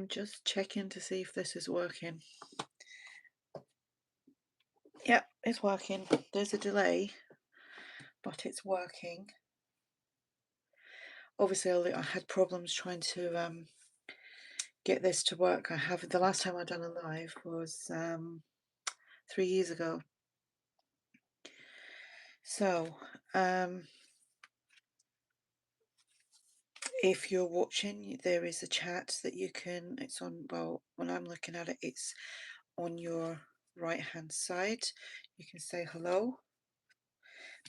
I'm just checking to see if this is working. Yep, it's working. There's a delay, but it's working. Obviously, I had problems trying to get this to work. The last time I done a live was 3 years ago. So, if you're watching, there is a chat that you can, it's on, well, when I'm looking at it, it's on your right hand side. You can say hello.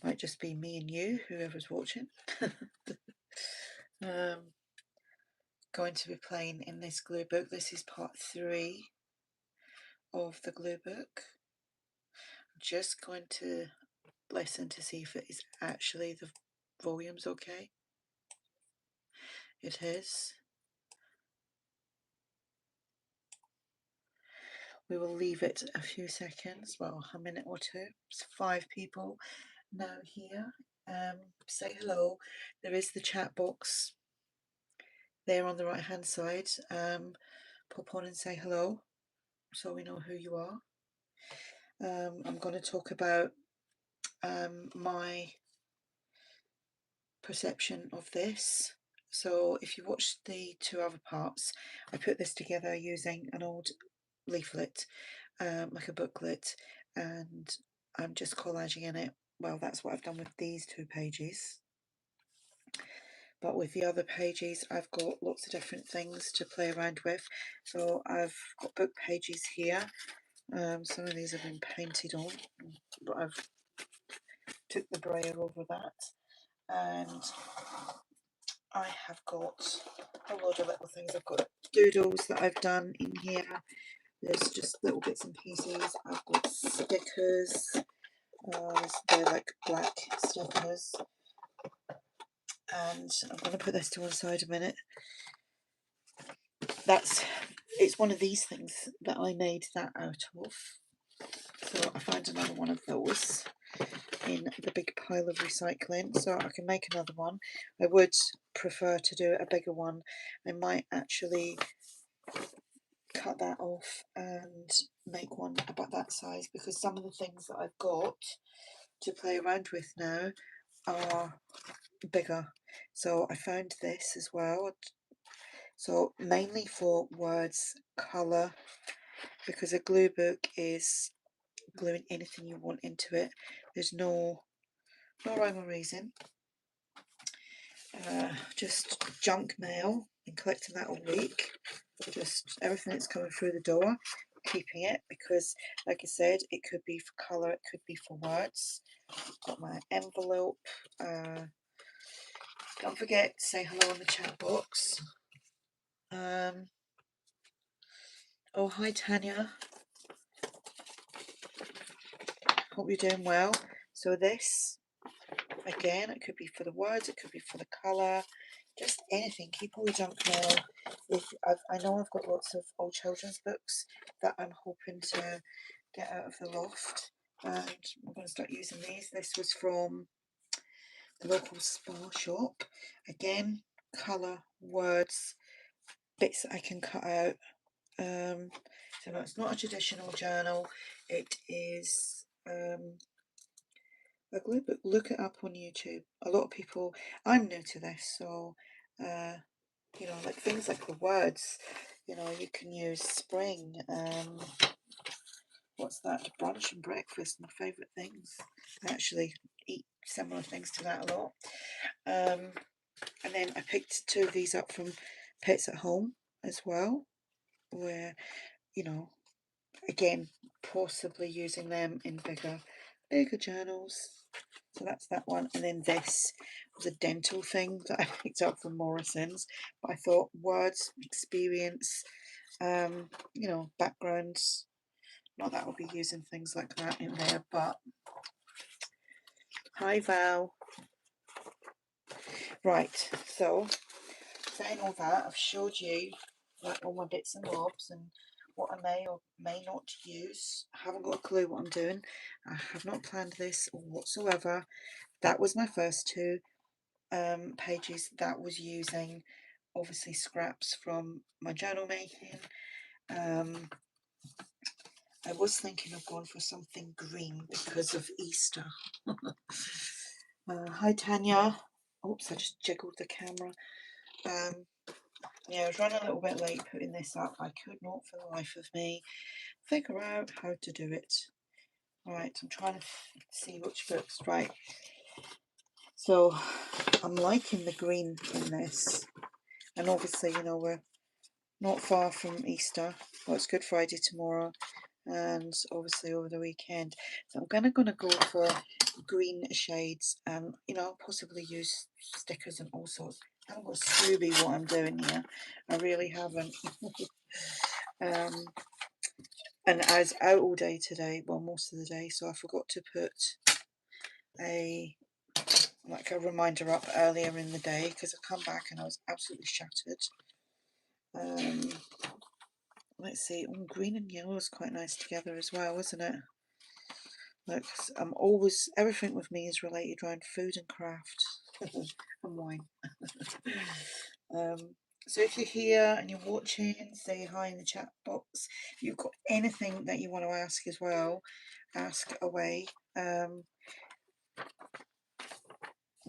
Might just be me and you, whoever's watching. Going to be playing in this glue book. This is part 3 of the glue book. I'm just going to listen to see if it is actually, the volume's okay. It is. We will leave it a few seconds, well, a minute or two. It's 5 people now here. Say hello. There is the chat box there on the right hand side. Pop on and say hello so we know who you are. I'm going to talk about my perception of this. So if you watched the 2 other parts, I put this together using an old leaflet, like a booklet, and I'm just collaging in it. Well, that's what I've done with these 2 pages. But with the other pages, I've got lots of different things to play around with. So I've got book pages here. Some of these have been painted on, but I've took the braille over that. And I have got a lot of little things. I've got doodles that I've done in here. There's just little bits and pieces. I've got stickers. They're like black stickers. And I'm going to put this to one side a minute. It's one of these things that I made that out of. So I found another one of those in the big pile of recycling, so I can make another one. I would prefer to do a bigger one. I might actually cut that off and make one about that size, because some of the things that I've got to play around with now are bigger. So I found this as well. So mainly for words, colour, because a glue book is gluing anything you want into it. There's no rhyme or reason. Just junk mail and collecting that all week. Just everything that's coming through the door, keeping it, because like I said, it could be for colour, it could be for words. Got my envelope. Don't forget to say hello in the chat box. Oh, hi Tanya. Hope you're doing well. So this, again, it could be for the words, it could be for the colour, just anything. Keep all your junk mail. I know I've got lots of old children's books that I'm hoping to get out of the loft, and I'm going to start using these. This was from the local spa shop. Again, colour, words, bits that I can cut out. So no, it's not a traditional journal. It is a glue book. Look it up on YouTube. A lot of people, I'm new to this, so you know, like things like the words, you know, you can use spring, what's that, brunch and breakfast, my favourite things. I actually eat similar things to that a lot. And then I picked 2 of these up from Pets at Home as well, where, you know, again, possibly using them in bigger journals. So that's that one. And then this was a dental thing that I picked up from Morrison's. But I thought words, experience, you know, backgrounds. Not that I'll be using things like that in there, but hi Val. Right, so saying all that, I've showed you like all my bits and bobs and what I may or may not use. I haven't got a clue what I'm doing. I have not planned this whatsoever. That was my first 2 pages. That was using obviously scraps from my journal making. I was thinking of going for something green because of Easter. Hi Tanya. Oops, I just jiggled the camera. Yeah, I was running a little bit late putting this up. I could not for the life of me figure out how to do it. Right, I'm trying to see which books. Right, so I'm liking the green in this, and obviously, you know, we're not far from Easter. Well, it's Good Friday tomorrow, and obviously over the weekend. So I'm gonna go for green shades, and you know, possibly use stickers and all sorts. I haven't got a Scooby what I'm doing here. I really haven't. And I was out all day today, well, most of the day, so I forgot to put a reminder up earlier in the day because I come back and I was absolutely shattered. Let's see, green and yellow is quite nice together as well, isn't it? Look, I'm always, everything with me is related around food and craft and wine. So if you're here and you're watching, say hi in the chat box. If you've got anything that you want to ask as well, ask away.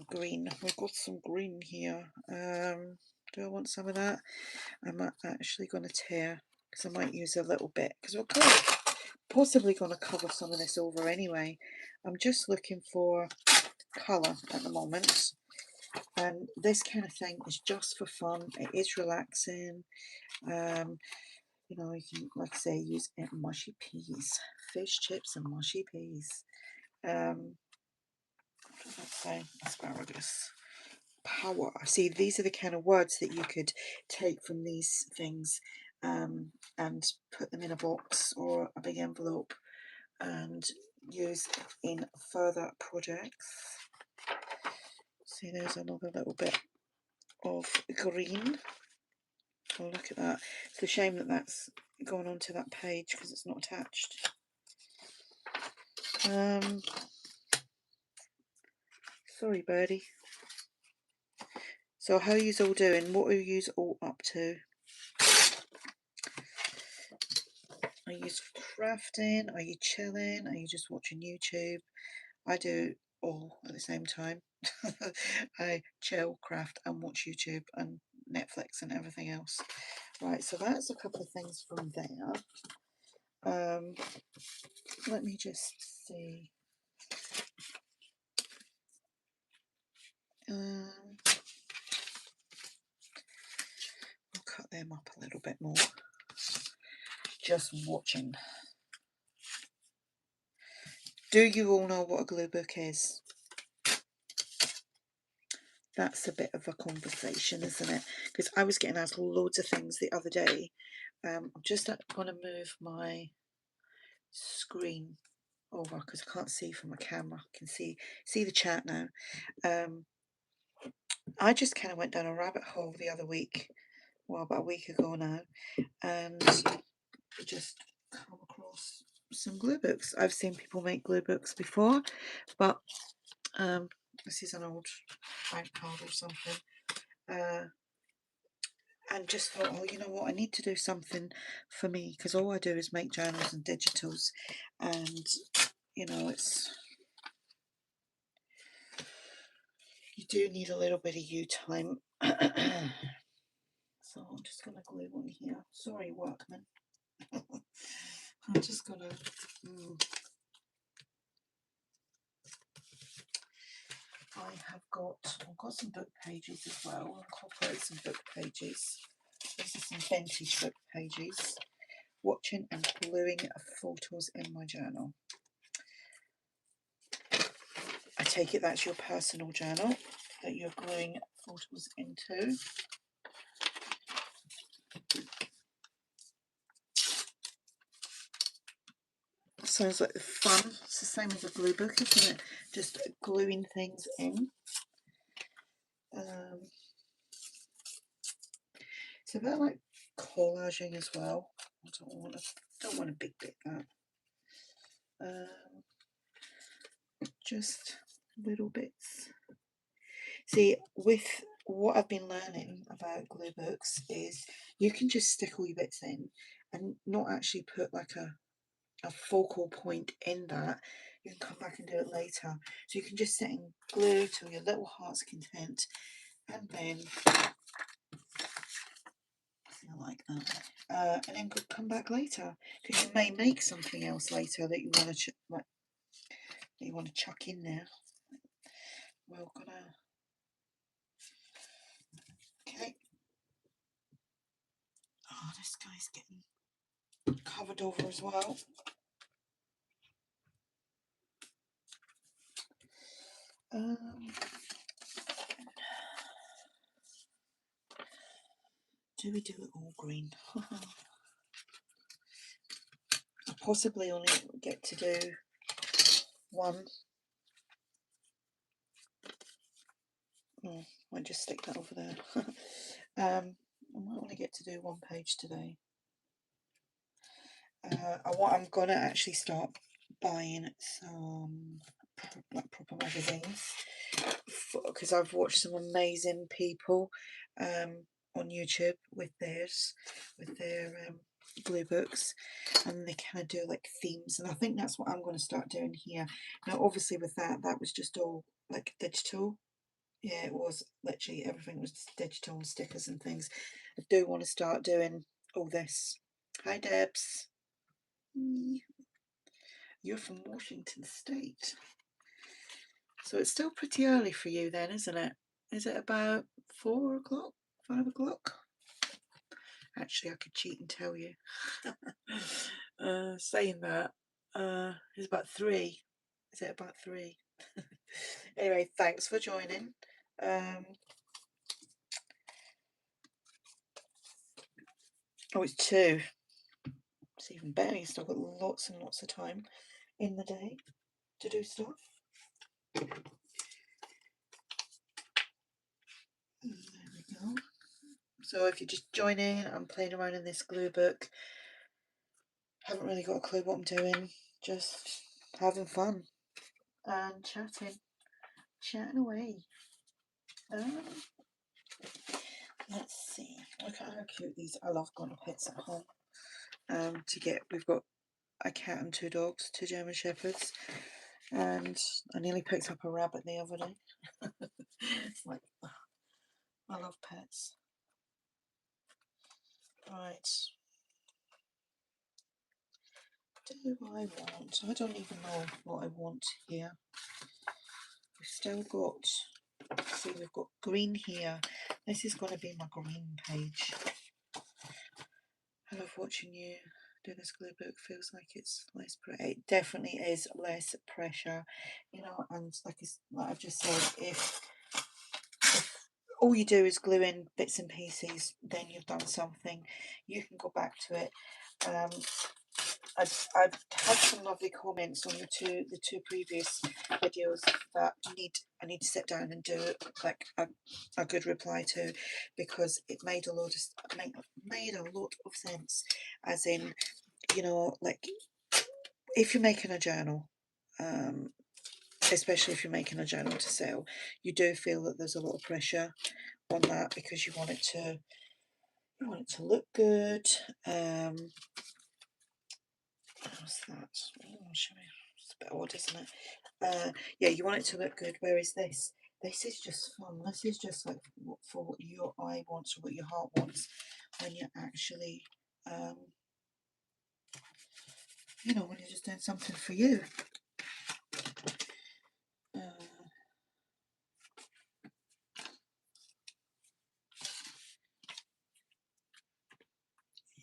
Green, we've got some green here. Do I want some of that? I'm actually going to tear because I might use a little bit because we're possibly going to cover some of this over anyway. I'm just looking for colour at the moment, and this kind of thing is just for fun. It is relaxing. You know, you can, like I say, use mushy peas, fish chips and mushy peas. What does that say? Asparagus. Power. See, these are the kind of words that you could take from these things and put them in a box or a big envelope and use in further projects. See, there's another little bit of green. Oh, look at that. It's a shame that that's gone onto that page because it's not attached. Sorry, birdie. So how are you all doing? What are you all up to? Are you crafting? Are you chilling? Are you just watching YouTube? I do all at the same time. I chill, craft, and watch YouTube and Netflix and everything else. Right, so that's a couple of things from there. Let me just see. I'll cut them up a little bit more. Just watching. Do you all know what a glue book is? That's a bit of a conversation, isn't it? Because I was getting asked loads of things the other day. I'm just going to move my screen over because I can't see from my camera. I can see the chat now. I just kind of went down a rabbit hole the other week, well, about a week ago now, and just come across some glue books. I've seen people make glue books before, but this is an old bank card or something. And just thought, oh, you know what, I need to do something for me because all I do is make journals and digitals, and you know, you do need a little bit of you time. So I'm just going to glue one here. Sorry, workman. I'm just going to... I've got some book pages as well. I'll incorporate some book pages. These are some vintage book pages. Watching and gluing photos in my journal. I take it that's your personal journal that you're gluing photos into. Sounds like fun. It's the same as a glue book, isn't it? Just gluing things in. It's a bit like collaging as well. I don't want a big bit that. Just little bits. See, with what I've been learning about glue books is you can just stick all your bits in and not actually put like a focal point in that. You can come back and do it later. So you can just sit and glue till your little heart's content, and then like that, and then come back later, because you may make something else later that you want to chuck in there. We're gonna okay. Oh, this guy's getting covered over as well. Do we do it all green? I possibly only get to do one. Oh, I might just stick that over there. I might only get to do one page today. I'm gonna actually start buying some like proper magazines, because I've watched some amazing people on YouTube with their glue books, and they kind of do like themes, and I think that's what I'm going to start doing here. Now obviously with that was just all like digital. Yeah, it was literally everything was digital and stickers and things. I do want to start doing all this. Hi Debs. You're from Washington State. So it's still pretty early for you then, isn't it? Is it about 4 o'clock, 5 o'clock? Actually, I could cheat and tell you. Saying that, it's about 3. Is it about 3? Anyway, thanks for joining. Oh, it's 2. It's even better. You've still got lots and lots of time in the day to do stuff. There we go. So if you're just joining, I'm playing around in this glue book. Haven't really got a clue what I'm doing. Just having fun and chatting away. Let's see. Look at how cute these. I love going to pets at home. We've got a cat and 2 dogs, 2 German Shepherds, and I nearly picked up a rabbit the other day. It's like, I love pets. Right. Do I want? I don't even know what I want here. We've still got. See, we've got green here. This is going to be my green page. I love watching you do this glue book. Feels like it's less pressure. It definitely is less pressure, you know. And like I've just said, if all you do is glue in bits and pieces, then you've done something. You can go back to it. I've had some lovely comments on the two previous videos that I need to sit down and do like a good reply to, because it made a lot of sense. As in, you know, like if you're making a journal, especially if you're making a journal to sell, you do feel that there's a lot of pressure on that, because you want it to look good. What's that? Oh, it's a bit odd, isn't it? Yeah, you want it to look good. Whereas this is just fun. This is just like for what your eye wants or what your heart wants, when you're actually, you know, when you're just doing something for you.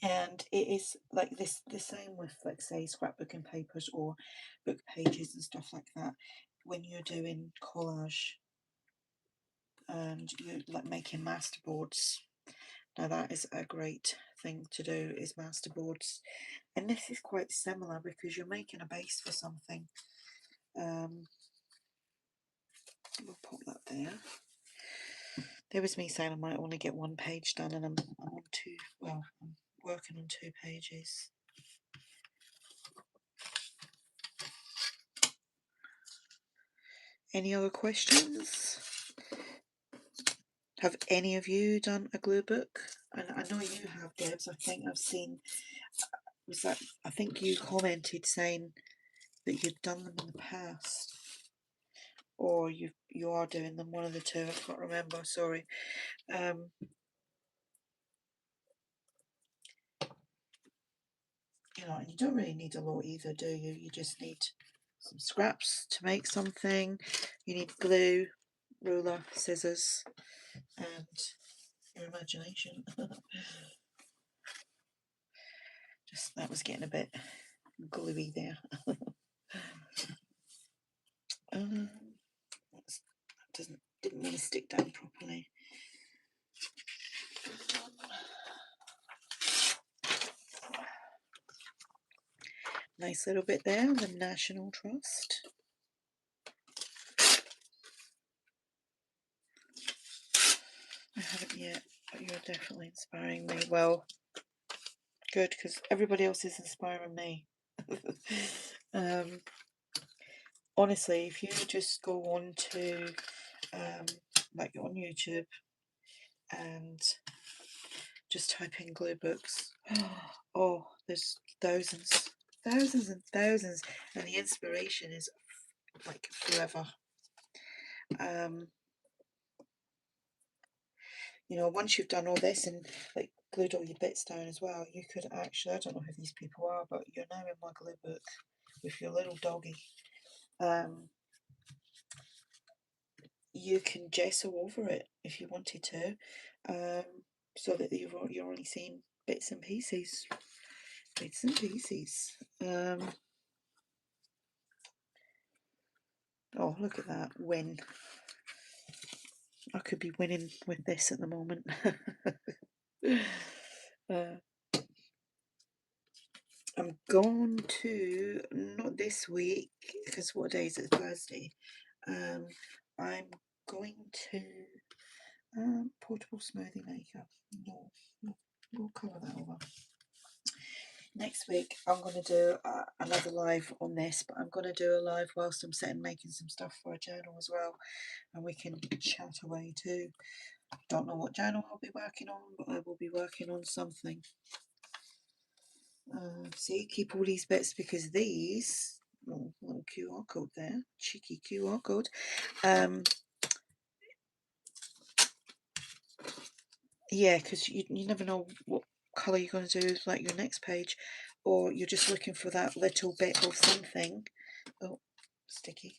And it is like this, the same with, like, say, scrapbooking papers or book pages and stuff like that. When you're doing collage and you're like making masterboards, now that is a great thing to do, is masterboards. And this is quite similar, because you're making a base for something. We'll pop that there. There was me saying I might only get 1 page done, and I'm on 2. Well, I'm working on 2 pages. Any other questions? Have any of you done a glue book? And I know you have, Debs. I think I've seen, I think you commented saying that you'd done them in the past, or you are doing them, one of the two. I can't remember, sorry. You know, and you don't really need a lot either, do you? You just need some scraps to make something. You need glue, ruler, scissors, and your imagination. Just, that was getting a bit gluey there. Didn't really stick down properly. Nice little bit there, the National Trust. I haven't yet, but you're definitely inspiring me. Well, good, because everybody else is inspiring me. Honestly, if you just go on to like on YouTube and just type in glue books, oh, there's thousands and thousands, and the inspiration is like forever. You know, once you've done all this and like glued all your bits down as well, you could actually, I don't know who these people are, but you're now in my glue book with your little doggy. You can gesso over it if you wanted to, so that you're only seeing bits and pieces. Oh, look at that win. I could be winning with this at the moment. I'm going to, not this week, because what day is it? Thursday. I'm going to portable smoothie maker. No, we'll cover that over. Next week I'm going to do another live on this, but I'm going to do a live whilst I'm sitting making some stuff for a journal as well, and we can chat away too. Don't know what journal I'll be working on, but I will be working on something. See, keep all these bits because these, oh, little QR code there, cheeky QR code. Yeah, because you never know what colour you're going to do like your next page, or you're just looking for that little bit of something. Oh, sticky.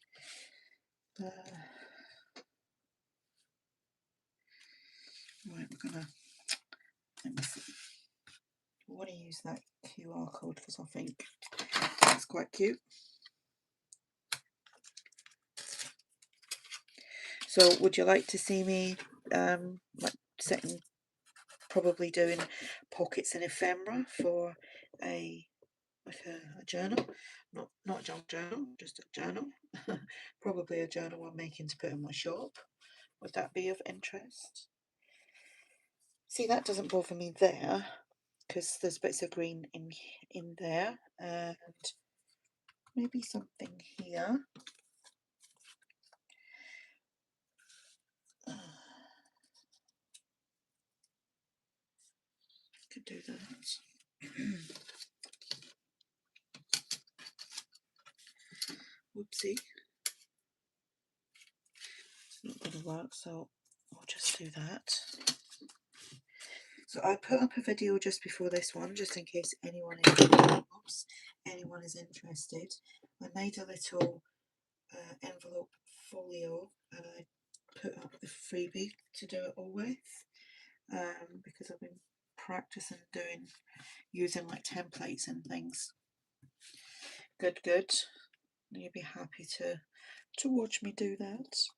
Right, we're gonna, let me see. I want to use that QR code because I think that's quite cute. So would you like to see me like setting, probably doing pockets and ephemera for a journal? Not a junk journal, just a journal. Probably a journal I'm making to put in my shop. Would that be of interest? See, that doesn't bother me there because there's bits of green in there, and maybe something here. Could do that. Whoopsie. It's not going to work, so I'll just do that. So I put up a video just before this one, just in case anyone is interested. I made a little envelope folio, and I put up the freebie to do it all with, because I've been practicing using like templates and things. Good. You'll be happy to watch me do that.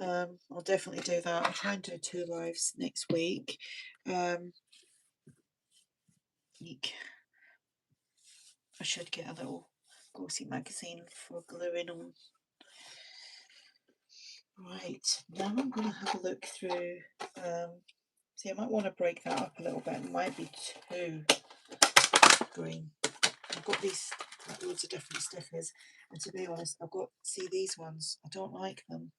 I'll definitely do that. I'll try and do 2 lives next week. I should get a little glossy magazine for gluing on. Right, now I'm going to have a look through. See, I might want to break that up a little bit. It might be too green. I've got these loads of different stickers, and to be honest, see these ones, I don't like them.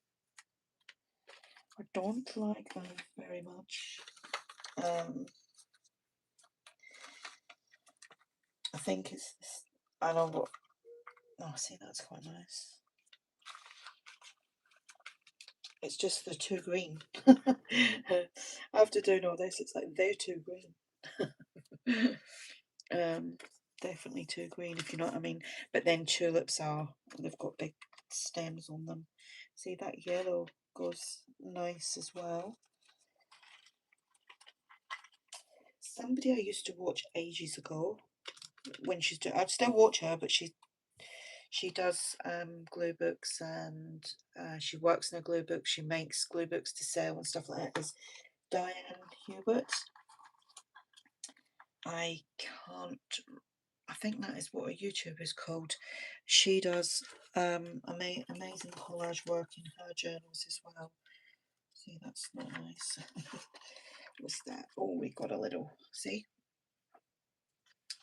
I don't like them very much. I think it's this, I know what, oh, see, that's quite nice. It's just they're too green. After doing all this, it's like they're too green. Definitely too green, if you know what I mean. But then tulips are, they've got big stems on them. See, that yellow goes nice as well. Somebody I used to watch ages ago, when she's doing, I'd still watch her, but she does glue books, and she works in a glue book. She makes glue books to sell and stuff like that. Is Diane Hubert. I can't, I think that is what a YouTube is called. She does amazing collage work in her journals as well. See, that's not nice. What's that? Oh, we got a little, see?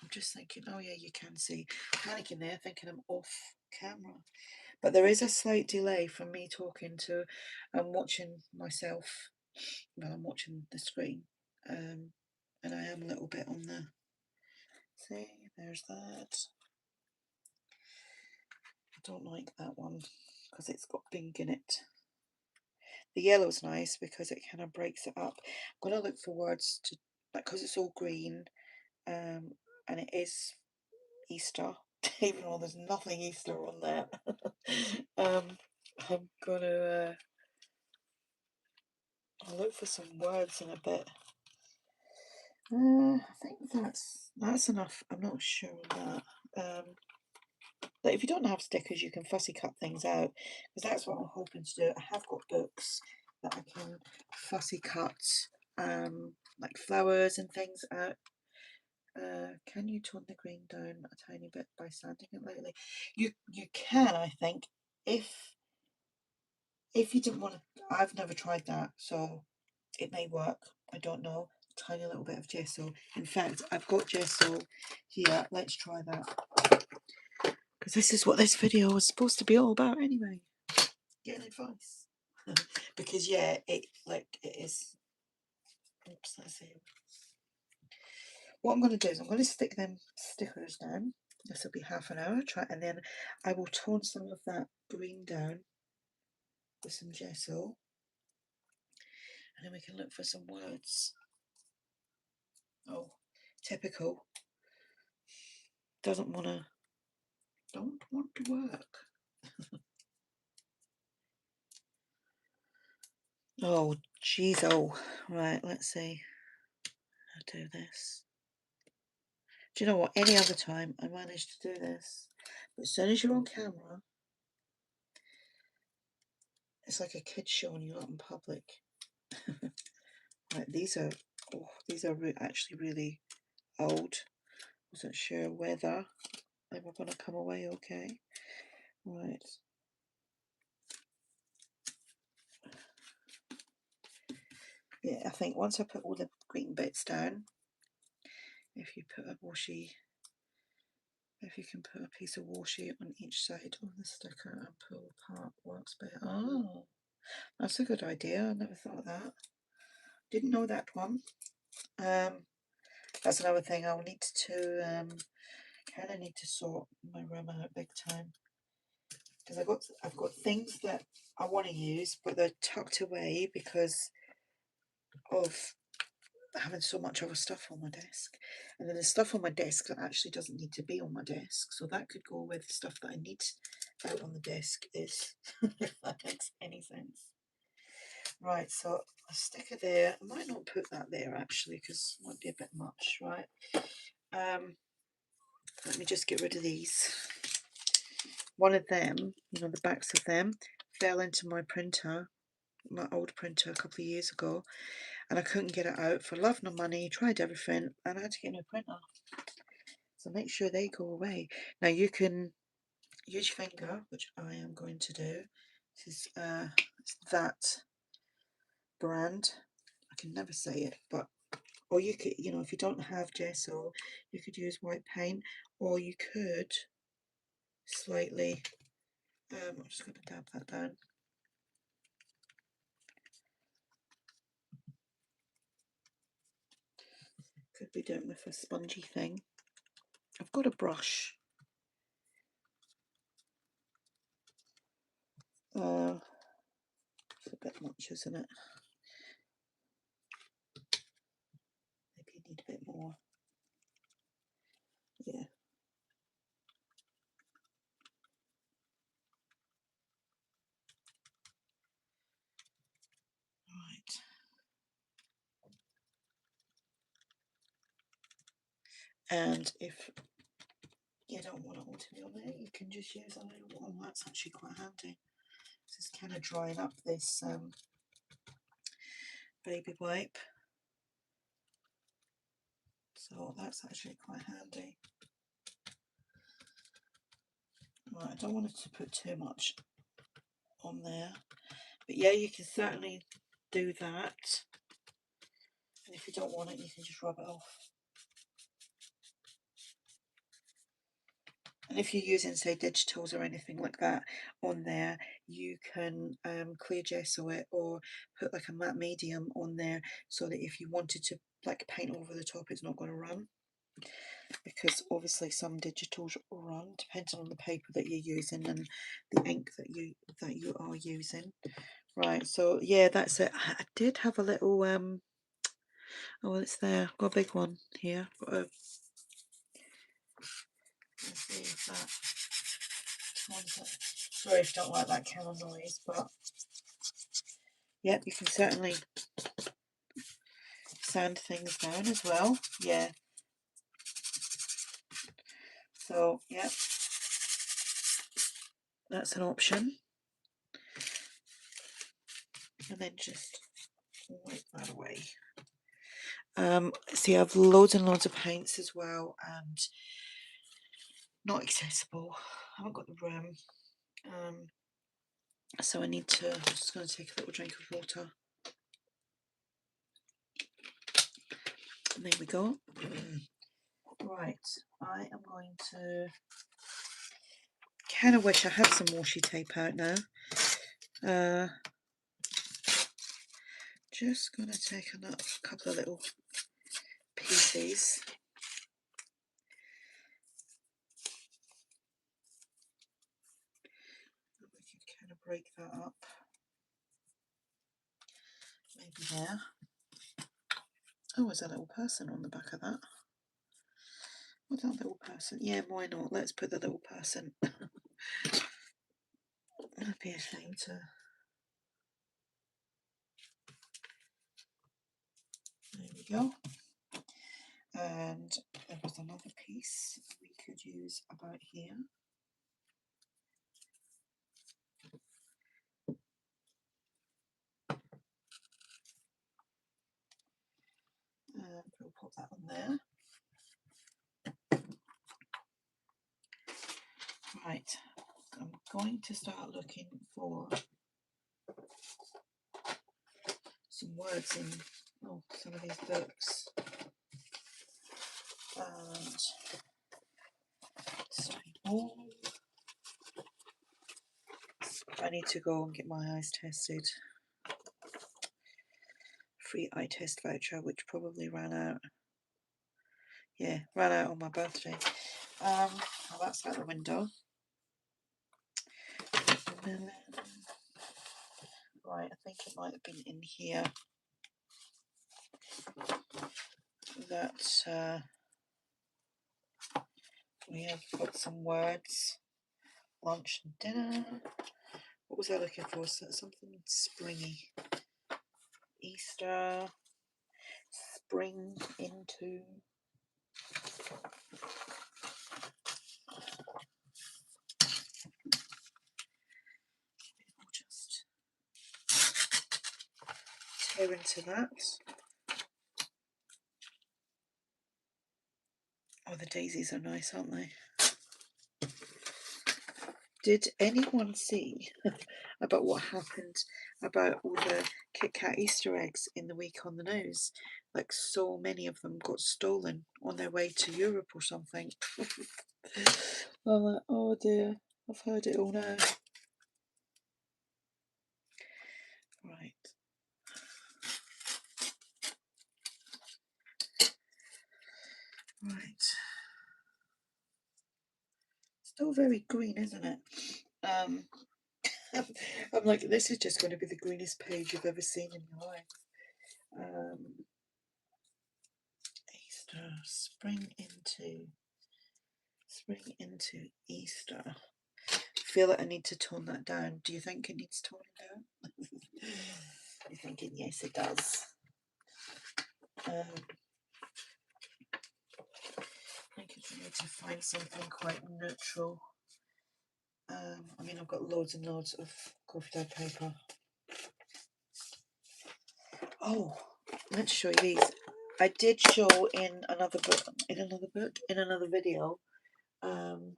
I'm just thinking, oh yeah, you can see. Panicking there, thinking I'm off camera. But there is a slight delay from me talking to and watching myself. Well, I'm watching the screen. And I am a little bit on the, see, there's that. I don't like that one because it's got pink in it. The yellow's nice because it kind of breaks it up. I'm going to look for words to, like, because it's all green, and it is Easter, even though there's nothing Easter on there. I'm going to I'll look for some words in a bit. I think that's enough. I'm not sure on that. But if you don't have stickers, you can fussy cut things out, because that's what I'm hoping to do. I have got books that I can fussy cut, like flowers and things out. Can you tone the green down a tiny bit by sanding it lightly? You can, I think, if you didn't want to. I've never tried that, so it may work. I don't know. Tiny little bit of gesso. In fact, I've got gesso here. Let's try that, because this is what this video was supposed to be all about anyway. Getting advice. Because yeah, it is. Oops, let's see. What I'm going to do is I'm going to stick them stickers down. This will be half an hour. And then I will tone some of that green down with some gesso, and then we can look for some words. Oh, typical. Don't want to work. Oh, geez, oh. Right, let's see. I'll do this. Do you know what? Any other time I manage to do this. But as soon as you're on camera, it's like a kid showing you out in public. Right, these are actually really old. Wasn't sure whether they were going to come away okay. Right. Yeah, I think once I put all the green bits down, if you put a washi, if you can put a piece of washi on each side of the sticker and pull apart, works better. Oh, that's a good idea. I never thought of that. Didn't know that one. That's another thing I'll need to kind of need to sort my room out big time, because I've got things that I want to use, but they're tucked away because of having so much other stuff on my desk. And then there's stuff on my desk that actually doesn't need to be on my desk, so that could go with stuff that I need out on the desk, is if that makes any sense. Right, so a sticker there. I might not put that there actually, because it might be a bit much. Right, let me just get rid of these. One of them, you know, the backs of them fell into my printer, my old printer, a couple of years ago, and I couldn't get it out for love nor money. Tried everything, and I had to get a new printer. So make sure they go away. Now you can use your finger, which I am going to do. This is that brand. I can never say it, but, or you could, you know, if you don't have gesso, you could use white paint, or you could slightly. I'm just going to dab that down. could be doing with a spongy thing. I've got a brush. It's a bit much, isn't it? Maybe you need a bit more. Yeah. Right. And if you don't want it all to be on there, you can just use a little one. That's actually quite handy. This is kind of drying up this baby wipe. So that's actually quite handy. Right, I don't want it to put too much on there. But yeah, you can certainly do that. And if you don't want it, you can just rub it off. And if you're using, say, digitals or anything like that on there, you can clear gesso it or put like a matte medium on there so that if you wanted to like paint over the top, it's not going to run. Because obviously some digitals run depending on the paper that you're using and the ink that you are using. Right, so yeah, that's it. I did have a little oh, it's there. I've got a big one here. Let's see if that turns it. Sorry if you don't like that kind of noise, but yep, you can certainly sand things down as well. Yeah. So yep, that's an option. And then just wipe that away. See, I've loads and loads of paints as well, and not accessible. I haven't got the room. So I need to, I'm just going to take a little drink of water. And there we go. Right, I am going to, kind of wish I had some washi tape out now. Just going to take a couple of little pieces. We can kind of break that up. Maybe there. Oh, there's a little person on the back of that. What's that little person? Yeah, why not? Let's put the little person. I'd be ashamed to. There we go. And there was another piece we could use about here. And we'll put that on there. Right, I'm going to start looking for some words in some of these books. And I need to go and get my eyes tested. Free eye test voucher, which probably ran out. Yeah, ran out on my birthday. Well, that's out the window. Right, I think it might have been in here that we have got some words. Lunch and dinner. What was I looking for? Something springy. Easter. Spring into. I'll just tear into that. Oh, the daisies are nice, aren't they? Did anyone see about what happened about all the Kit Kat Easter eggs in the week on the news? Like, so many of them got stolen on their way to Europe or something. I'm like, oh dear, I've heard it all now. Right. Right. Still very green, isn't it? I'm like, this is just going to be the greenest page you've ever seen in your life. Easter, spring into Easter. I feel like I need to tone that down. Do you think it needs toning down? You're thinking, yes, it does. I think I need to find something quite neutral. I mean, I've got loads and loads of coffee dye paper. Oh, let's show you these. I did show in another video. I'm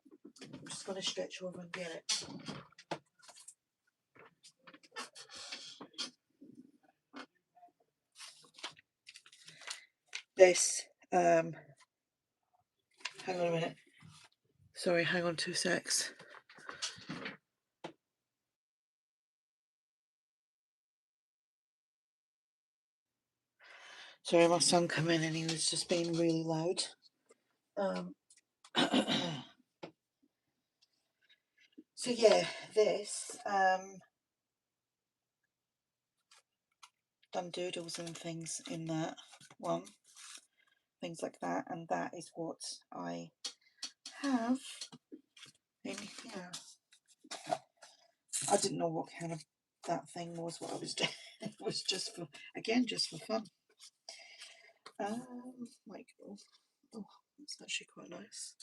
just going to stretch over and get it. This, hang on a minute. Sorry, hang on 2 secs. Sorry, my son came in and he was just being really loud. So yeah, this, done doodles and things in that one, things like that, and that is what I have in here. I didn't know what kind of that thing was, what I was doing. It was just for, again, just for fun. Like, oh, that's actually quite nice.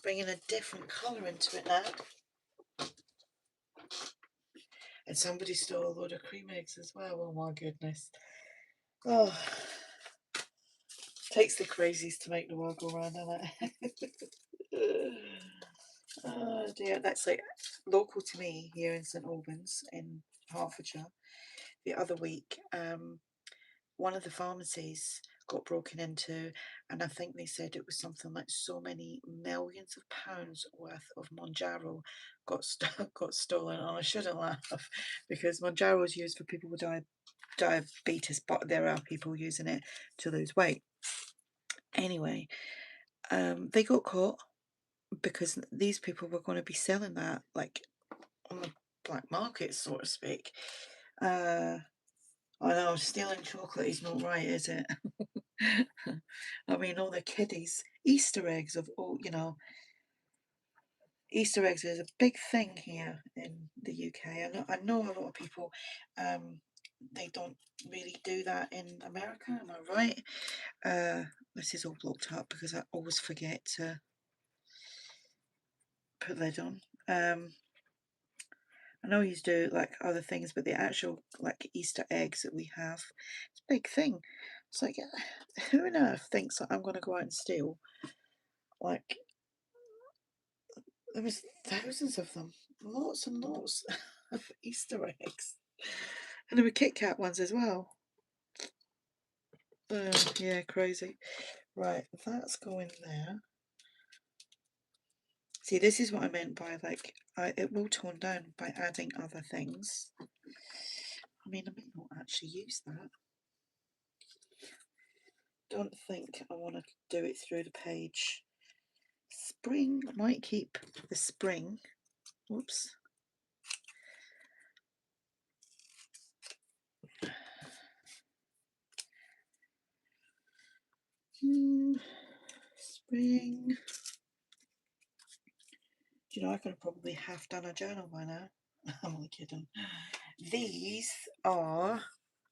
Bringing a different colour into it now. And somebody stole a load of cream eggs as well. Oh my goodness. Oh, takes the crazies to make the world go round, doesn't it? Oh dear, that's like local to me here in St Albans in Hertfordshire. The other week, one of the pharmacies got broken into, and I think they said it was something like so many millions of pounds worth of Monjaro got stolen. And I shouldn't laugh because Monjaro is used for people with diabetes, but there are people using it to lose weight. Anyway, they got caught because these people were going to be selling that like on the black market, so to speak. I know, stealing chocolate is not right, is it? I mean, all the kiddies, Easter eggs of all, you know, Easter eggs is a big thing here in the UK. I know a lot of people, they don't really do that in America, am I right? This is all blocked up because I always forget to put lid on. I know you do like other things, but the actual like Easter eggs that we have, it's a big thing. It's like, who on earth thinks that I'm going to go out and steal? Like, there was thousands of them, lots and lots of Easter eggs, and there were Kit Kat ones as well. Yeah, crazy. Right, that's going there. See, this is what I meant by like, it will tone down by adding other things. I mean, I may not actually use that. Don't think I want to do it through the page. Spring, I might keep the spring. Whoops. Spring. Do you know, I could have probably half done a journal by now. I'm only kidding. These are,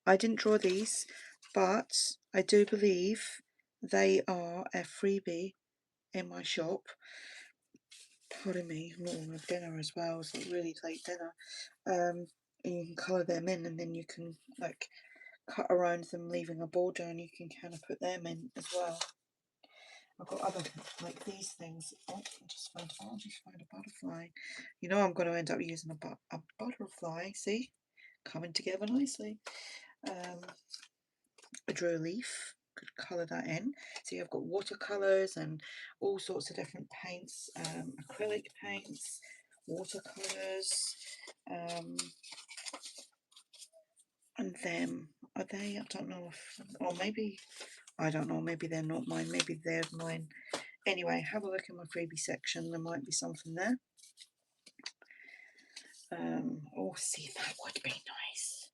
I didn't draw these, but I do believe they are a freebie in my shop. Pardon me, I'm not on dinner as well. It's like really late dinner. And you can colour them in, and then you can like cut around them, leaving a border, and you can kind of put them in as well. I've got other like these things. Oh, I just found a butterfly. You know, I'm going to end up using a butterfly. See, coming together nicely. I drew a leaf. Could colour that in. See, I've got watercolours and all sorts of different paints, acrylic paints, watercolours, and them. Are they? I don't know if, or maybe I don't know, maybe they're not mine, maybe they're mine. Anyway, have a look in my freebie section, there might be something there. Oh, see, that would be nice,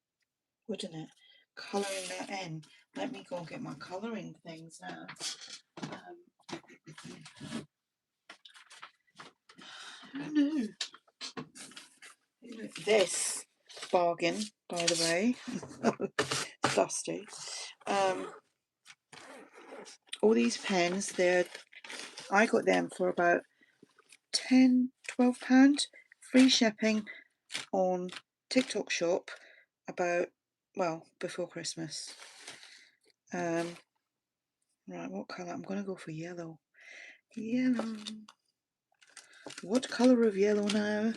wouldn't it? Colouring that in. Let me go and get my colouring things now. Who knew? This bargain, by the way, it's dusty. All these pens, I got them for about £10–12, free shipping on TikTok shop about, well, before Christmas. Right, what colour? I'm going to go for yellow. Yellow. What colour of yellow now?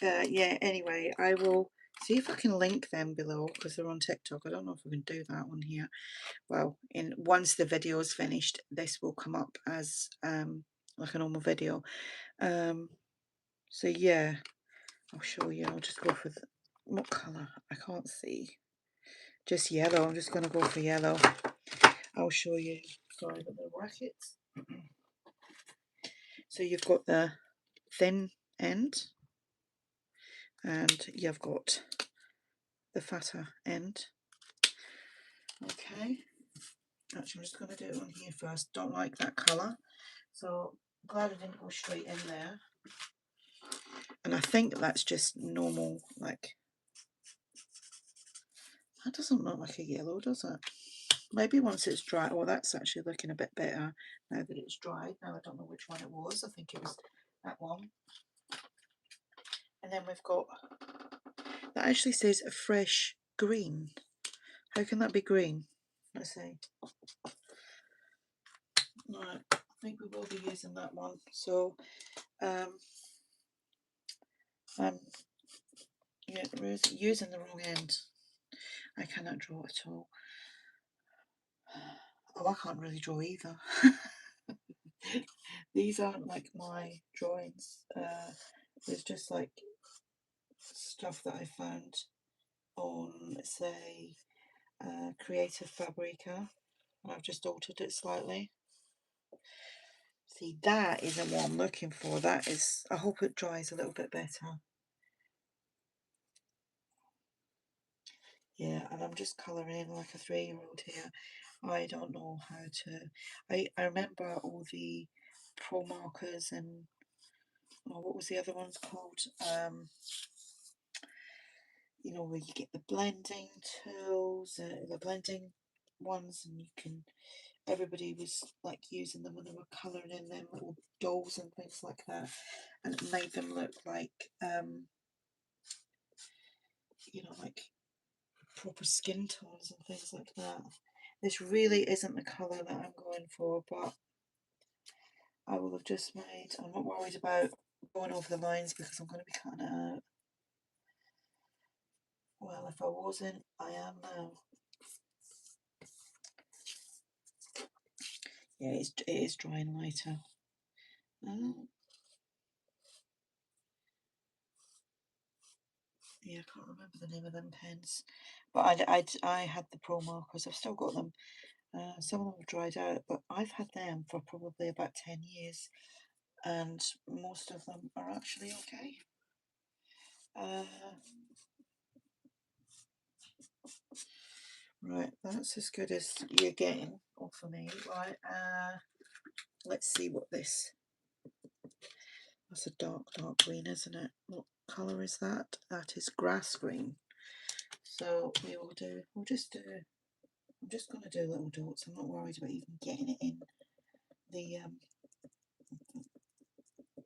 Yeah, anyway, I will see if I can link them below because they're on TikTok. I don't know if we can do that on here. Well, once the video is finished, this will come up as like a normal video. So yeah, I'll show you. I'll just go for what colour? I can't see. Just yellow. I'm just going to go for yellow. I'll show you. Sorry about the rackets. So you've got the thin end and you've got the fatter end. Okay. Actually, I'm just going to do it on here first. Don't like that colour. So glad I didn't go straight in there. And I think that's just normal, like, that doesn't look like a yellow, does it? Maybe once it's dry. Well, that's actually looking a bit better now that it's dried. Now I don't know which one it was. I think it was that one. And then we've got, that actually says a fresh green. How can that be green? Let's see. Right, I think we will be using that one. So, I'm using the wrong end. I cannot draw at all. Oh, I can't really draw either. These aren't like my drawings. There's just like stuff that I found on, say, Creative Fabrica, and I've just altered it slightly. See, that isn't what I'm looking for. That is, I hope it dries a little bit better. Yeah, and I'm just colouring like a 3-year-old here. I don't know how to. I remember all the pro markers and, oh, what was the other ones called? You know, where you get the blending tools, the blending ones, and you can. Everybody was like using them when they were colouring in them little dolls and things like that, and it made them look like, you know, like proper skin tones and things like that. This really isn't the colour that I'm going for, but I will have just made, I'm not worried about going over the lines because I'm going to be cutting it out. Well, if I wasn't, I am now. Yeah, it is drying lighter. Yeah, I can't remember the name of them pens, but I had the pro markers. I've still got them. Some of them have dried out, but I've had them for probably about 10 years, and most of them are actually okay. Right, that's as good as you're getting off of me. Right, let's see what this. That's a dark green, isn't it? What colour is that? That is grass green. So I'm just going to do little dots. I'm not worried about even getting it in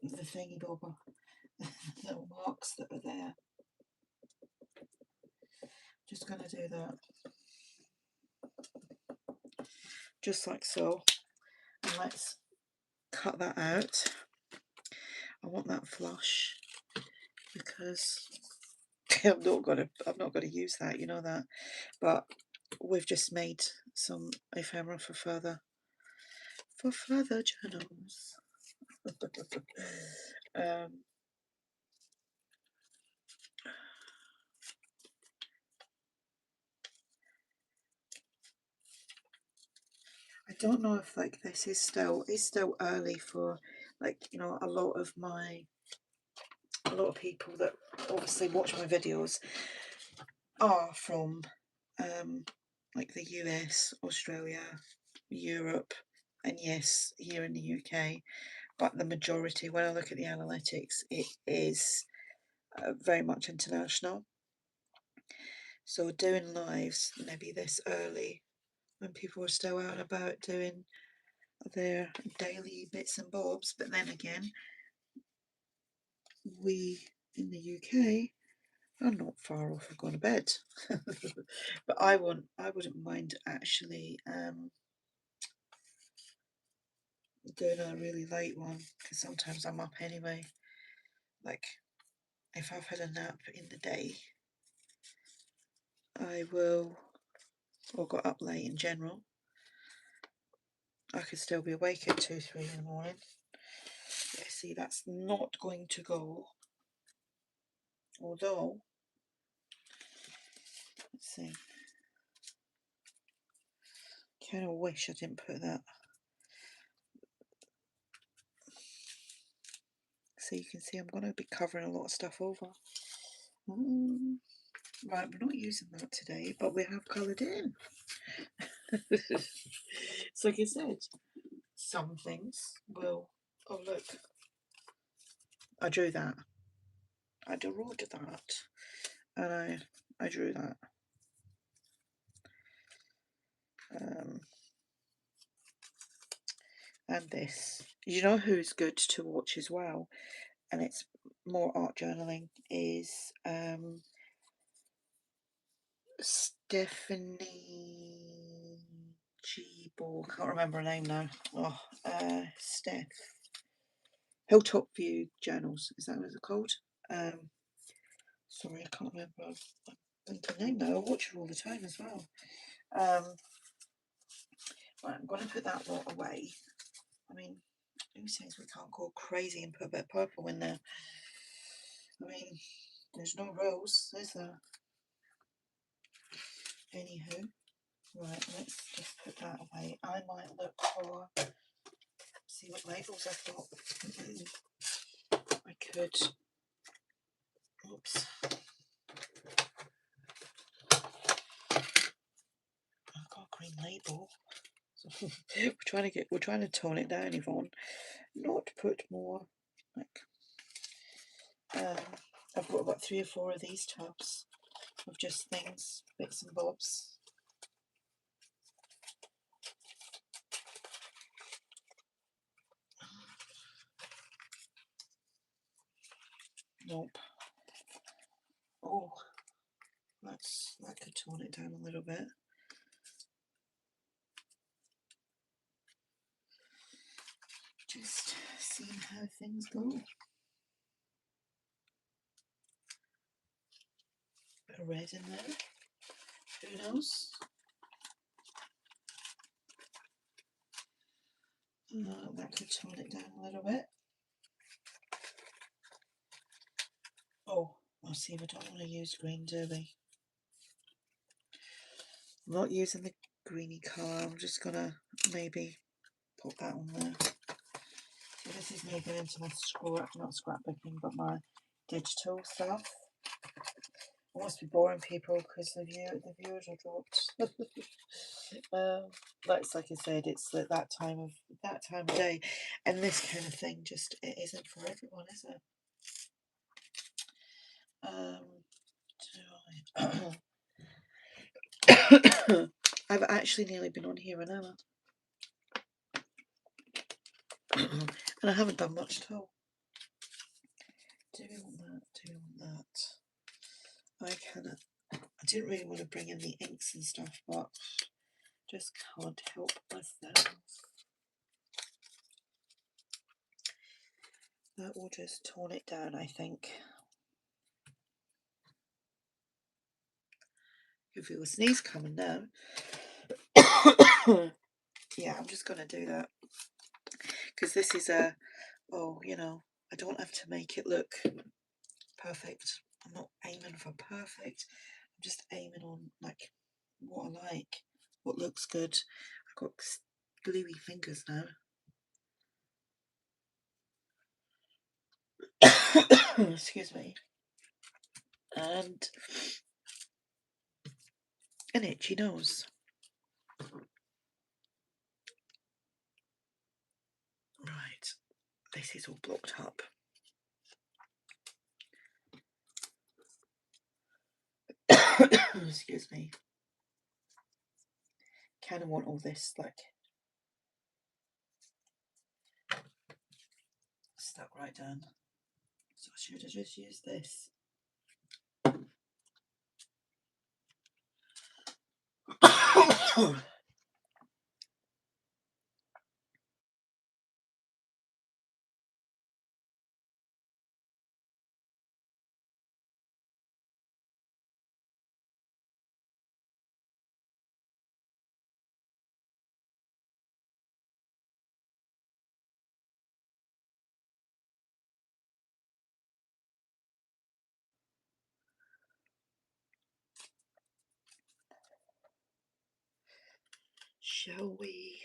the thingy bobber, little marks that are there. Just going to do that, just like so. And let's cut that out. I want that flush because I'm not gonna use that, you know that. But we've just made some ephemera for further journals. don't know if like this is still early for, like, you know, a lot of people that obviously watch my videos are from like the US, Australia, Europe, and yes, here in the UK. But the majority, when I look at the analytics, it is very much international. So doing lives maybe this early, when people are still out and about doing their daily bits and bobs, but then again, we in the UK are not far off of going to bed. But I wouldn't mind actually doing a really late one, because sometimes I'm up anyway. Like, if I've had a nap in the day, I will, or got up late in general, I could still be awake at 2, 3 in the morning. Yeah, see, that's not going to go. Although, let's see, kind of wish I didn't put that. So you can see I'm going to be covering a lot of stuff over. Right, we're not using that today, but we have coloured in. So like I said, some things will, oh look, I drew that. I drew that. And I drew that. And this. You know who's good to watch as well, and it's more art journaling, is Stephanie G. Ball. Can't remember her name now. Oh, Steph. Hilltop View Journals. Is that what it's called? Sorry, I can't remember the name now. I watch her all the time as well. Right, I'm going to put that lot away. I mean, who says we can't go crazy and put a bit of purple in there? I mean, there's no rules, is there? Anywho, right, let's just put that away. I might look for, see what labels I've got. I could, oops. I've got a green label. So we're trying to tone it down, Yvonne. Not put more, like, I've got about 3 or 4 of these tubs of just things, bits and bobs. Nope. Oh, that could tone it down a little bit. Just seeing how things go. Bit of red in there. Who knows? That could tone it down a little bit. Oh, I see, we don't want to use green, do we? I'm not using the greeny colour. I'm just gonna maybe put that on there. So this is me going into my not scrapbooking, but my digital stuff. I must be boring people because the viewers are dropped. Like I said, it's that time of day, and this kind of thing just, it isn't for everyone, is it? I've actually nearly been on here an hour, and I haven't done much at all. Do we want that? Do we want that? I didn't really want to bring in the inks and stuff, but just can't help myself. That will just tone it down, I think. You feel a sneeze coming now. Yeah, I'm just going to do that. Because this is a, oh, you know, I don't have to make it look perfect. I'm not aiming for perfect. I'm just aiming on, like, what I like, what looks good. I've got gluey fingers now. Excuse me. And an itchy nose. Right, this is all blocked up. Excuse me. Kind of want all this like stuck right down. So I should have just used this. Shall we?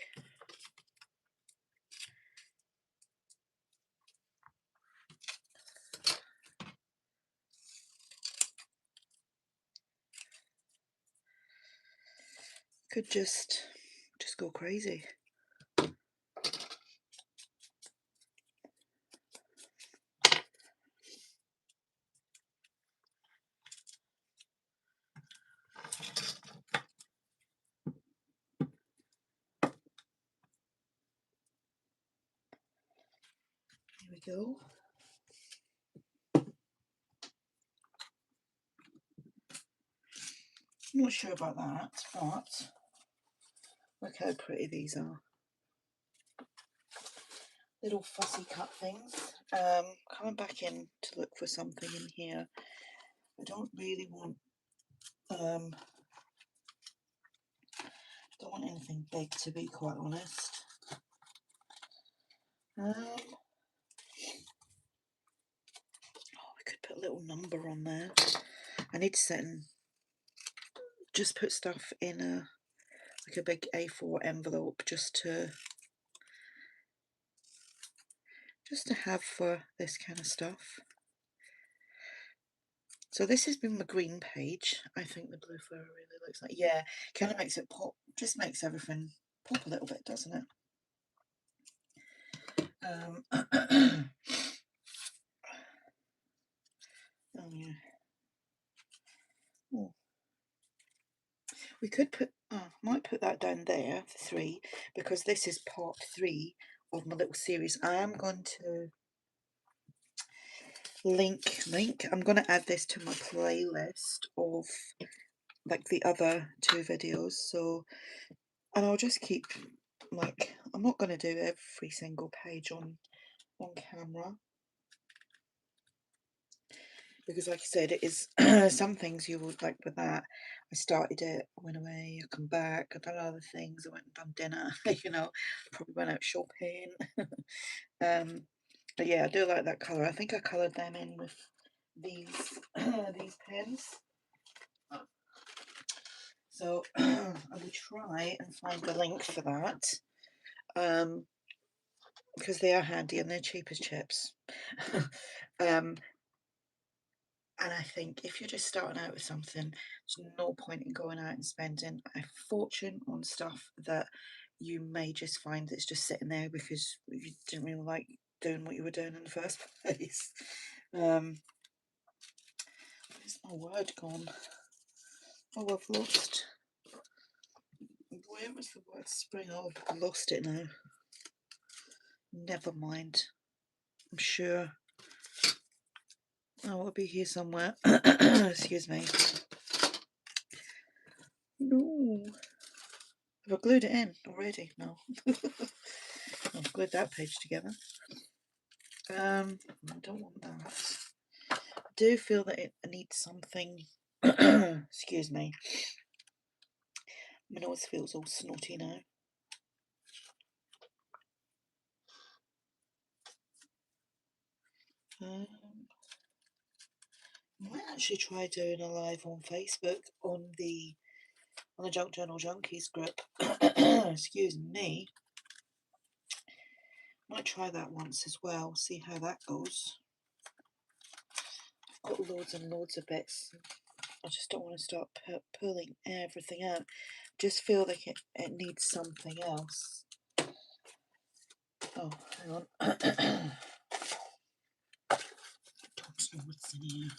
Could just go crazy. Here we go. I'm not sure about that, but look how pretty these are. Little fussy cut things. Coming back in to look for something in here. I don't really want don't want anything big, to be quite honest. Oh, we could put a little number on there. I need to set and just put stuff in a like a big A4 envelope just to have for this kind of stuff. So this has been my green page. I think the blue fur really looks like, yeah, kind of makes it pop, just makes everything pop a little bit, doesn't it? Oh yeah. Oh. We could put, might put that down there for 3, because this is part 3 of my little series. I am going to link, I'm going to add this to my playlist of like the other 2 videos. So, and I'll just keep, like, I'm not going to do every single page on camera, because like I said, it is some things you would like with that. I started it, I went away, I come back, I done other things, I went and done dinner, you know, probably went out shopping. But yeah, I do like that colour. I think I coloured them in with these these pens. So I will try and find a link for that, because they are handy and they're cheap as chips. And I think if you're just starting out with something, there's no point in going out and spending a fortune on stuff that you may just find that's just sitting there because you didn't really like doing what you were doing in the first place. Where's my word gone? Oh, I've lost. Where was the word spring? Oh, I've lost it now. Never mind. I'm sure. Oh, it'll be here somewhere. Excuse me. No. Have I glued it in already? No. I've glued that page together. I don't want that. I do feel that it needs something. Excuse me. My nose feels all snotty now. I might actually try doing a live on Facebook on the Junk Journal Junkies group. Excuse me. Might try that once as well, see how that goes. I've got loads and loads of bits. I just don't want to start pulling everything out. Just feel like it needs something else. Oh, hang on. Don't know what's in here.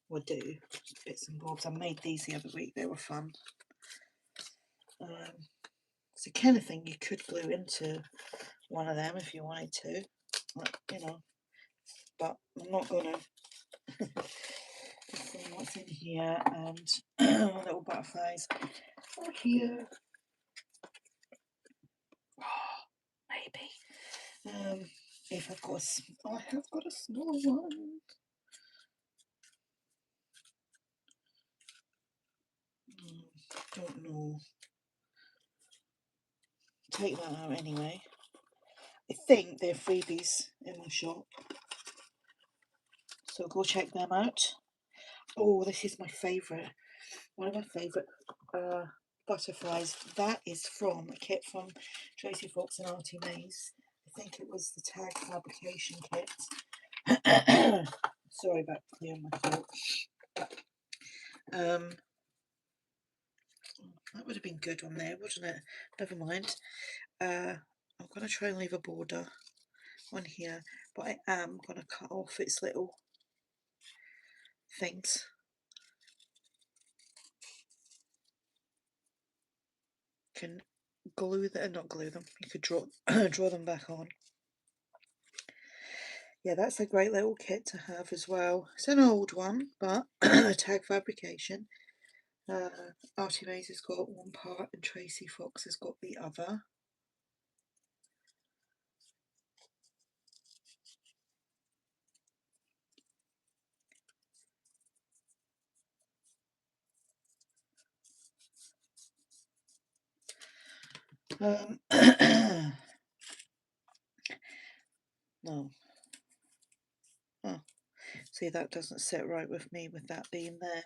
Well, do. Just bits and bobs. I made these the other week. They were fun. It's the kind of thing you could glue into one of them if you wanted to. Like, you know. But I'm not going to. See what's in here, and little butterflies are here. Oh, maybe. If I've got I have got a small one. Don't know. Take that out anyway. I think they're freebies in my shop, so go check them out. Oh, this is my favourite. One of my favourite butterflies. That is from a kit from Tracie Fox and ARTYmaze. I think it was the tag fabrication kit. Sorry about clearing my throat. That would have been good on there, wouldn't it? Never mind. I'm going to try and leave a border on here, but I am going to cut off its little things. Can glue them, not glue them, you could draw draw them back on. Yeah, that's a great little kit to have as well. It's an old one, but tag fabrication. ARTYmaze has got one part and Tracie Fox has got the other. No. Oh, see, that doesn't sit right with me with that being there.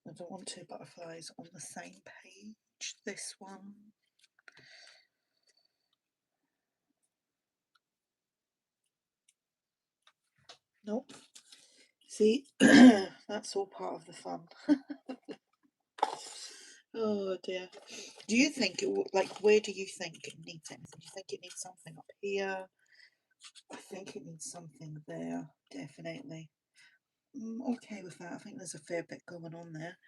I don't want two butterflies on the same page. This one. Nope. See, that's all part of the fun. Oh dear. Do you think it will, like, where do you think it needs anything? Do you think it needs something up here? I think it needs something there, definitely. Okay with that. I think there's a fair bit going on there.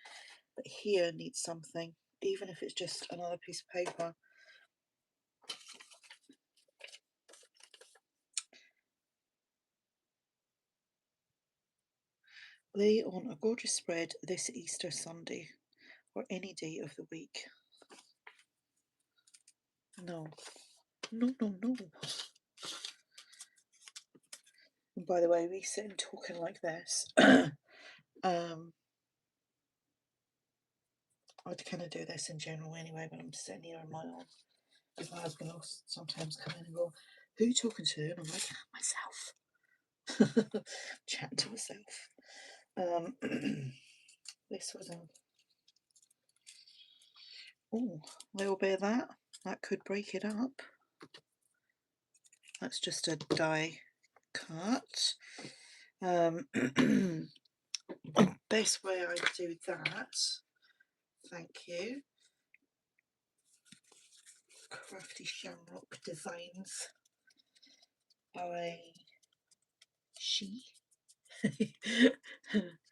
But here needs something, even if it's just another piece of paper. Lay on a gorgeous spread this Easter Sunday, or any day of the week. No. No, no, no. And by the way, we sit and talking like this. I'd kind of do this in general anyway, but I'm sitting here on my own. Because my husband will sometimes come in and go, "Who are you talking to?" And I'm like, myself. Chatting to myself. This was a little bit of that. That could break it up. That's just a die cut. Best way I do that, thank you, Crafty Shamrock Designs by she.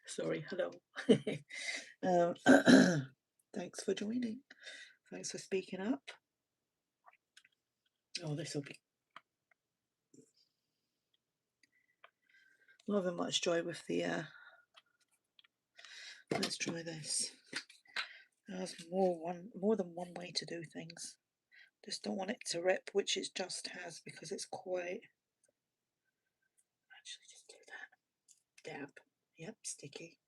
Sorry, hello. Thanks for joining. Thanks for speaking up. Oh, this will be not having much joy with the. Let's try this. There's more than one way to do things. Just don't want it to rip, which it just has because it's quite. Actually, just do that. Dab. Yep, sticky.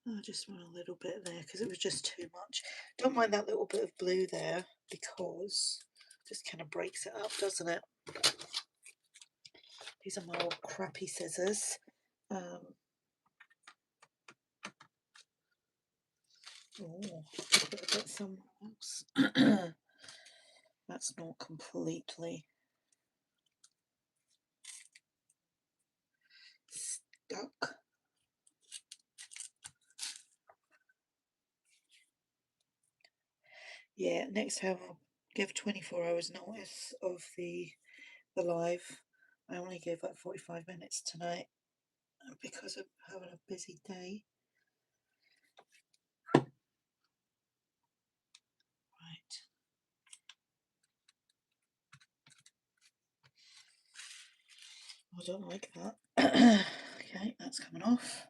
I just want a little bit there because it was just too much. Don't mind that little bit of blue there because it just kind of breaks it up, doesn't it? These are my old crappy scissors. Oh, put a bit somewhere else. That's not completely stuck. Yeah, next time I'll give 24 hours notice of the live. I only gave like 45 minutes tonight because of having a busy day. Right. I don't like that. Okay, that's coming off.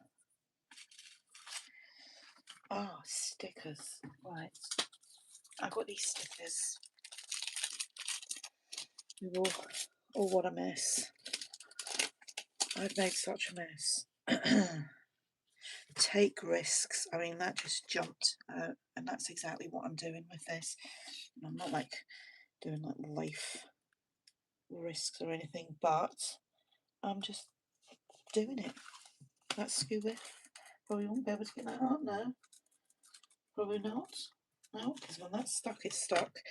Ah, stickers. Right. I got these stickers. Oh, what a mess. I've made such a mess. Take risks. I mean, that just jumped out, and that's exactly what I'm doing with this. I'm not like doing like life risks or anything, but I'm just doing it. That's scuba. Probably won't be able to get that up now. Probably not. No, because when that's stuck, it's stuck.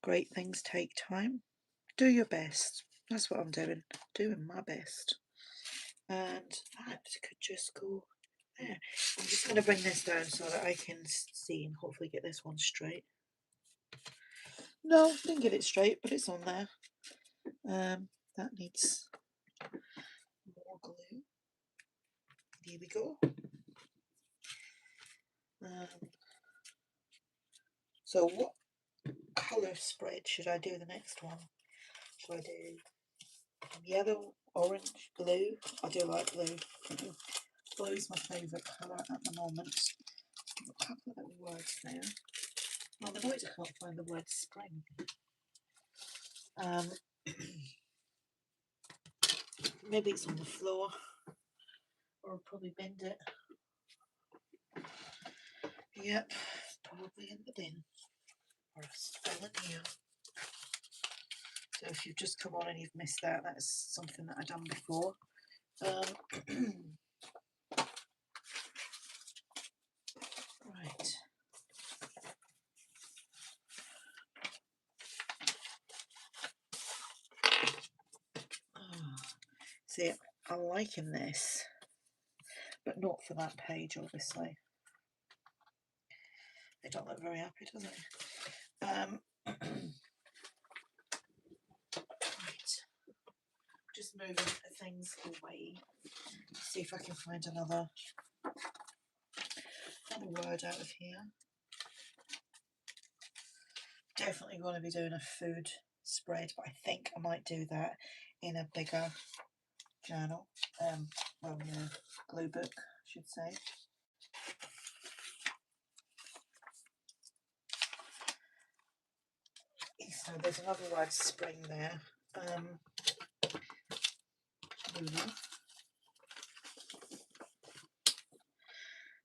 Great things take time. Do your best. That's what I'm doing. Doing my best. And that could just go there. I'm just going to bring this down so that I can see and hopefully get this one straight. No, didn't get it straight, but it's on there. That needs more glue. Here we go. So what colour spread should I do the next one? Should I do yellow, orange, blue? I do like blue. Blue is my favourite colour at the moment. A couple of little words there. I'm annoyed I can't find the word spring. Maybe it's on the floor, or I'll probably bend it. Yep, probably in the bin, or it's fell in here. So if you've just come on and you've missed that, that's something that I've done before. Right. See, I'm liking this, but not for that page, obviously. They don't look very happy, do they? Right. Just moving things away. See if I can find another word out of here. Definitely going to be doing a food spread, but I think I might do that in a bigger journal. Well, yeah, glue book, I should say. So there's another word, spring, there. Luna.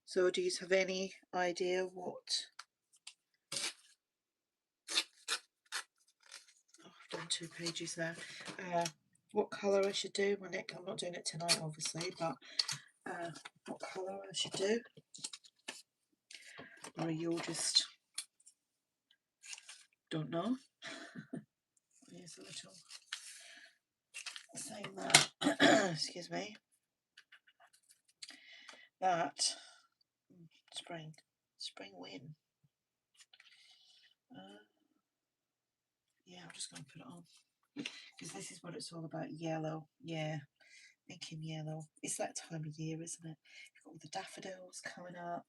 So do you have any idea what? Oh, I've done 2 pages there. What colour I should do my neck? I'm not doing it tonight, obviously, but what colour I should do? Or you'll just don't know? Here's a little saying that. Excuse me. That spring win. Yeah, I'm just going to put it on because this is what it's all about. Yellow, yeah, thinking yellow. It's that time of year, isn't it? You've got all the daffodils coming up.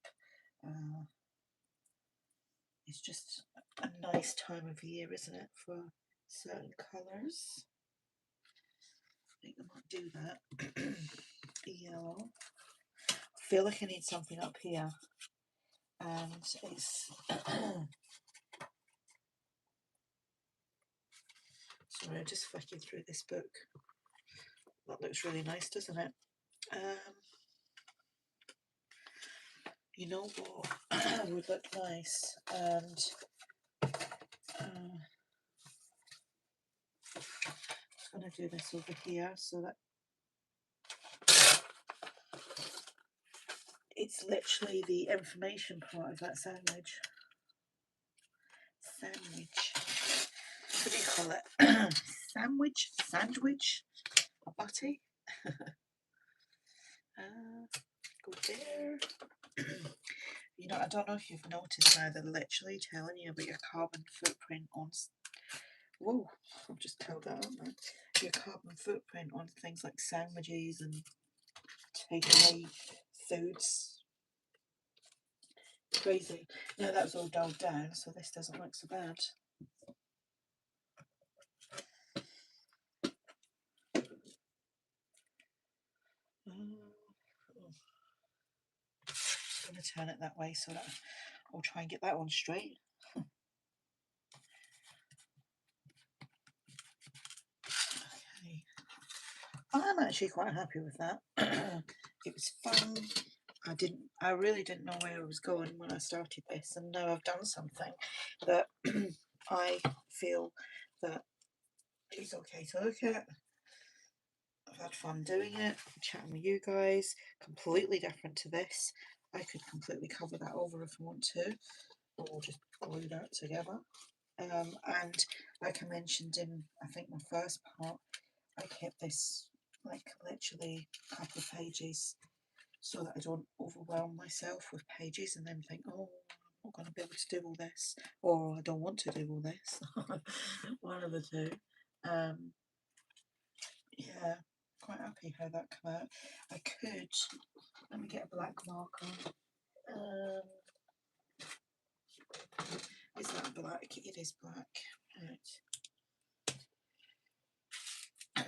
It's just a nice time of year, isn't it, for certain colours. I think I might do that. Yellow. I feel like I need something up here, and it's sorry, I'm just flicking through this book. That looks really nice, doesn't it? You know what would look nice, and I'm going to do this over here so that It's literally the information part of that sandwich. What do you call it? Sandwich, a butty. Go there. You know, I don't know if you've noticed now, they're literally telling you about your carbon footprint on. Whoa, I've just told that up, man. Your carbon footprint on things like sandwiches and takeaway foods. Crazy. Now that's all dulled down, so this doesn't look so bad. I'm going to turn it that way so that I'll try and get that one straight. Okay. I'm actually quite happy with that. It was fun. I really didn't know where I was going when I started this, and now I've done something that I feel that is okay to look at. I've had fun doing it, chatting with you guys. Completely different to this. I could completely cover that over if I want to, or just glue that together. And like I mentioned in, I think, my first part, I kept this like literally a couple of pages so that I don't overwhelm myself with pages and then think, oh, I'm not going to be able to do all this, or I don't want to do all this. One of the two. Yeah, quite happy how that came out. I could, let me get a black marker. Is that black? It is black. Right.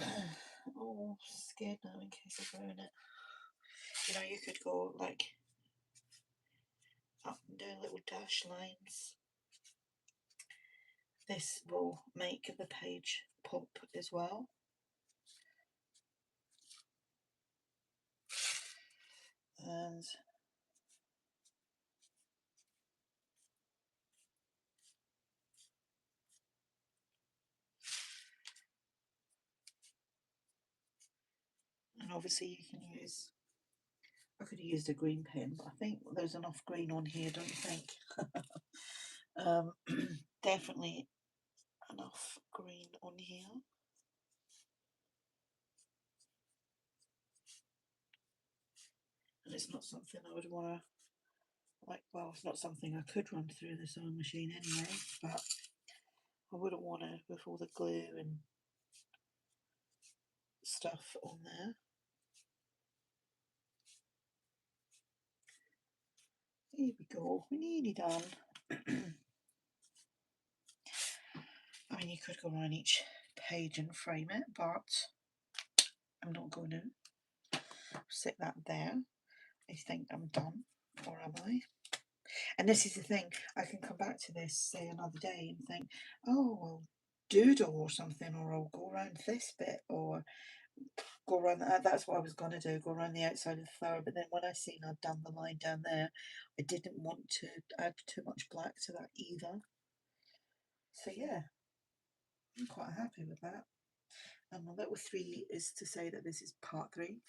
Oh, scared now in case I ruin it. You know, you could go like up and down little dash lines. This will make the page pop as well. And obviously you can use, I could have used a green pen, but I think there's enough green on here, don't you think? Definitely enough green on here. And it's not something I would want to, like, well, it's not something I could run through the sewing machine anyway, but I wouldn't want to with all the glue and stuff on there. Here we go, we're nearly done. I mean, you could go around each page and frame it, but I'm not going to. Sit that there. I think I'm done, or am I? And this is the thing, I can come back to this, say, another day and think, oh, well, doodle or something, or I'll go around this bit, or go around that. That's what I was going to do, go around the outside of the flower. But then when I seen I'd done the line down there, I didn't want to add too much black to that either. So yeah, I'm quite happy with that. And my little 3 is to say that this is part 3.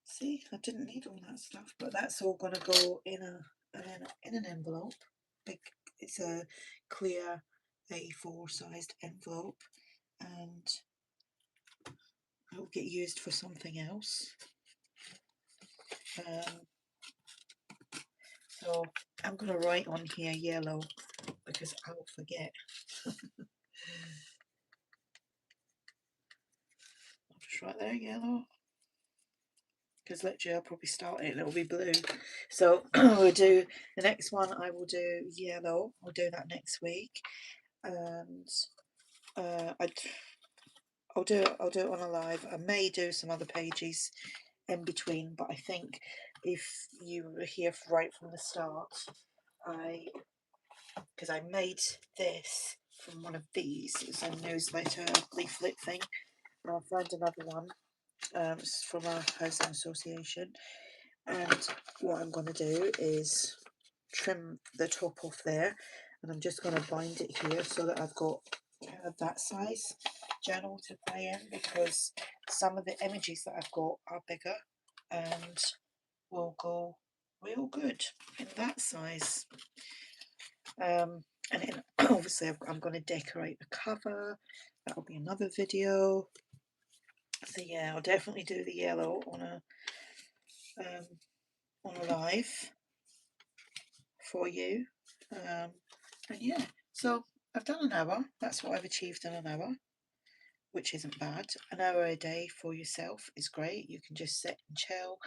See, I didn't need all that stuff, but that's all going to go in an envelope. It's a clear A4 sized envelope, and it'll get used for something else. So I'm going to write on here yellow because I will forget. I'll just write there yellow, because literally I'll probably start it and it'll be blue. So we'll do the next one. I will do yellow. I'll do that next week, and I'll do it on a live. I may do some other pages in between, but I think if you were here right from the start, because I made this from one of these, it's a newsletter leaflet thing, and I found another one. It's from our housing association, and what I'm going to do is trim the top off there, and I'm just going to bind it here so that I've got that size. journal to play in, because some of the images that I've got are bigger and will go real good in that size. And then obviously I'm going to decorate the cover. That'll be another video. So yeah, I'll definitely do the yellow on a live for you. And yeah, so I've done an hour. That's what I've achieved in an hour, which isn't bad. An hour a day for yourself is great. You can just sit and chill,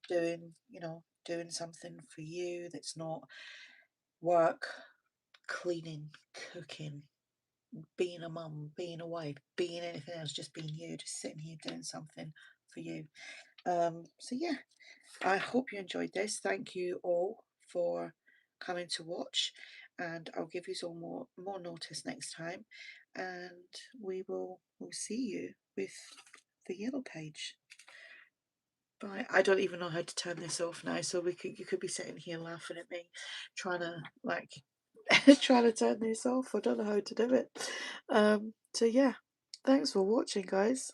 doing something for you that's not work, cleaning, cooking, being a mum, being a wife, being anything else, just being you, just sitting here doing something for you. So yeah, I hope you enjoyed this. Thank you all for coming to watch, and I'll give you some more notice next time, and we'll see you with the yellow page. Bye. I don't even know how to turn this off now, so you could be sitting here laughing at me trying to trying to turn this off. I don't know how to do it. So yeah, thanks for watching, guys.